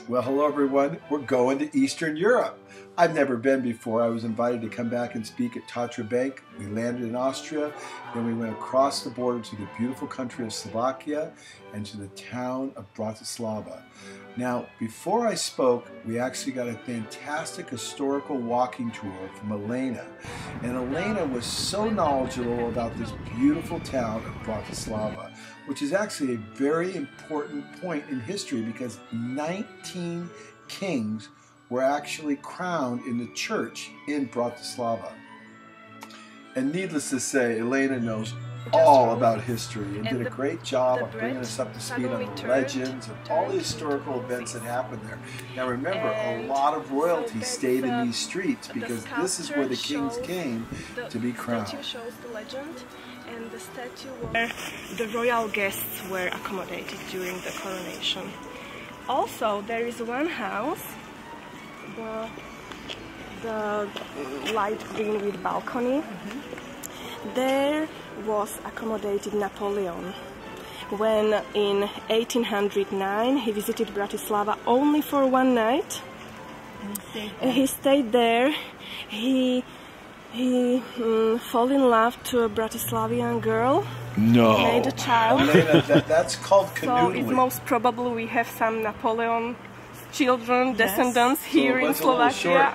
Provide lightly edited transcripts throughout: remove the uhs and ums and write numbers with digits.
Well, hello everyone. We're going to Eastern Europe. I've never been before. I was invited to come back and speak at Tatra Bank. We landed in Austria, then we went across the border to the beautiful country of Slovakia and to the town of Bratislava. Now, before I spoke, we actually got a fantastic historical walking tour from Elena. And Elena was so knowledgeable about this beautiful town of Bratislava, which is actually a very important point in history because 19 kings were actually crowned in the church in Bratislava. And needless to say, Elena knows all about history and did a great job of bringing us up to speed on the legends and all the historical events that happened there. Now remember, a lot of royalty stayed in these streets because this is where the kings came to be crowned. The statue shows the legend, and the statue where the royal guests were accommodated during the coronation. Also, there is one house, the light green with balcony. There was accommodated Napoleon when in 1809 he visited Bratislava only for one night. He stayed there. He fell in love to a Bratislavian girl. No. Made a child. Elena, that's called canoodling. So it's most probable we have some Napoleon children, descendants here in Slovakia.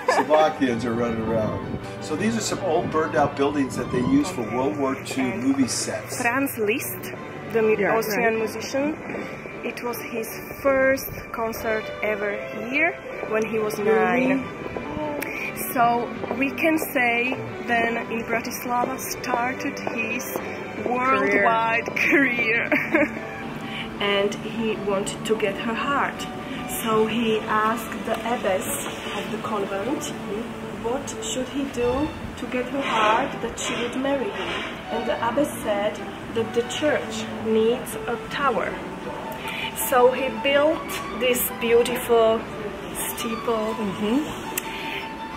Slovakians are running around. So these are some old burned out buildings that they used for World War II movie sets. Franz Liszt, the Austrian musician, it was his first concert ever here when he was 9. So we can say then in Bratislava started his worldwide career. And he wanted to get her heart. So he asked the abbess of the convent what should he do to get her heart that she would marry him. And the abbess said that the church needs a tower. So he built this beautiful steeple,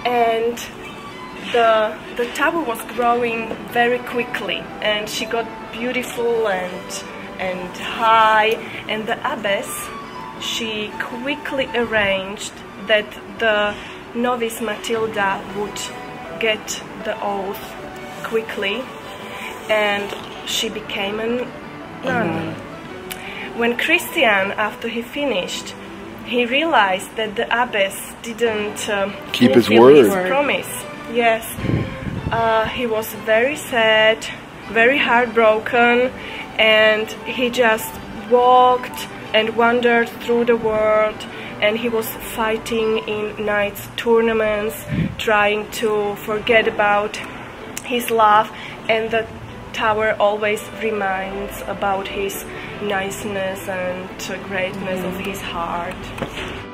and the tower was growing very quickly, and she got beautiful and high, and the abbess, she quickly arranged that the novice Matilda would get the oath quickly, and she became a nun. When Christian, after he finished, he realized that the abbess didn't keep his promise. Yes, he was very sad, very heartbroken, and he just walked and wandered through the world, and he was fighting in night tournaments, trying to forget about his love, and the tower always reminds about his niceness and greatness of his heart.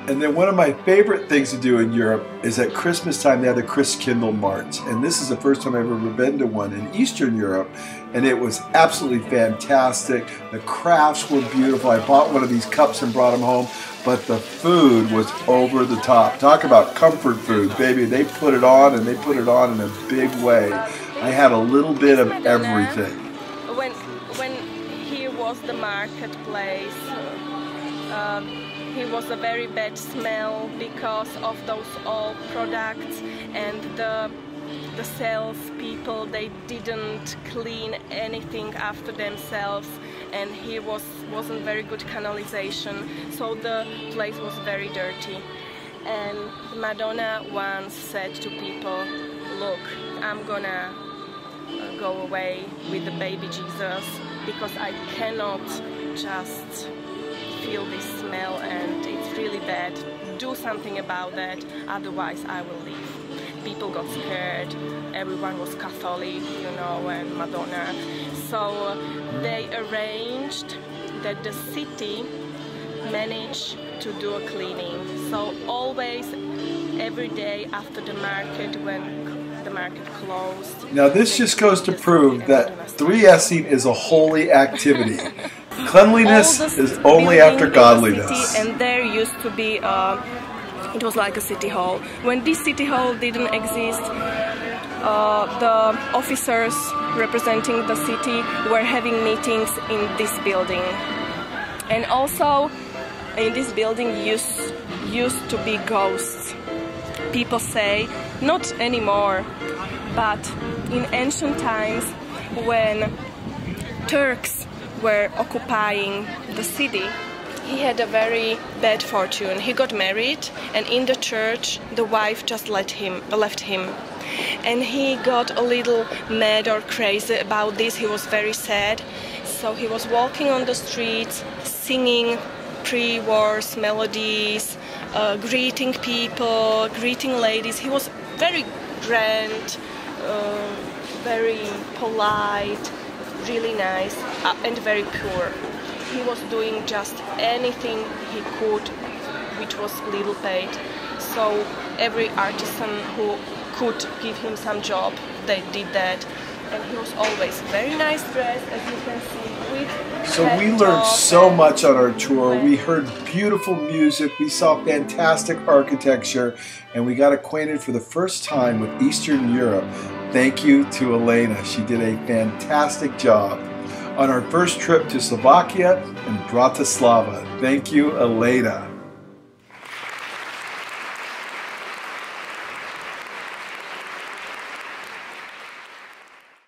And then one of my favorite things to do in Europe is at Christmas time they have the Christkindl March. And this is the first time I've ever been to one in Eastern Europe. And it was absolutely fantastic. The crafts were beautiful. I bought one of these cups and brought them home. But the food was over the top. Talk about comfort food, baby. They put it on, and they put it on in a big way. I had a little bit of everything. When he was the marketplace, he was a very bad smell because of those old products, and the sales people, they didn't clean anything after themselves, and he wasn't very good canalization, so the place was very dirty. And Madonna once said to people, look, I'm gonna go away with the baby Jesus because I cannot just feel this smell, and it's really bad. Do something about that, otherwise I will leave. People got scared, everyone was Catholic, you know, and Madonna. So they arranged that the city managed to do a cleaning. So always, every day after the market, when the market closed. Now this just goes to prove that 3S'ing is a holy activity. Cleanliness is only after godliness. And there used to be it was like a city hall. When this city hall didn't exist, the officers representing the city were having meetings in this building. And also In this building used to be ghosts. People say, not anymore, but in ancient times when Turks were occupying the city, he had a very bad fortune. He got married, and in the church the wife just left him. And he got a little mad or crazy about this. He was very sad. So he was walking on the streets, singing pre-wars melodies, greeting people, greeting ladies. He was very grand, very polite, really nice, and very pure. He was doing just anything he could, which was little paid. So every artisan who could give him some job, they did that. And he was always very nice dressed, as you can see. So we learned so much on our tour. We heard beautiful music, we saw fantastic architecture, and we got acquainted for the first time with Eastern Europe. Thank you to Elena. She did a fantastic job on our first trip to Slovakia and Bratislava. Thank you, Elena.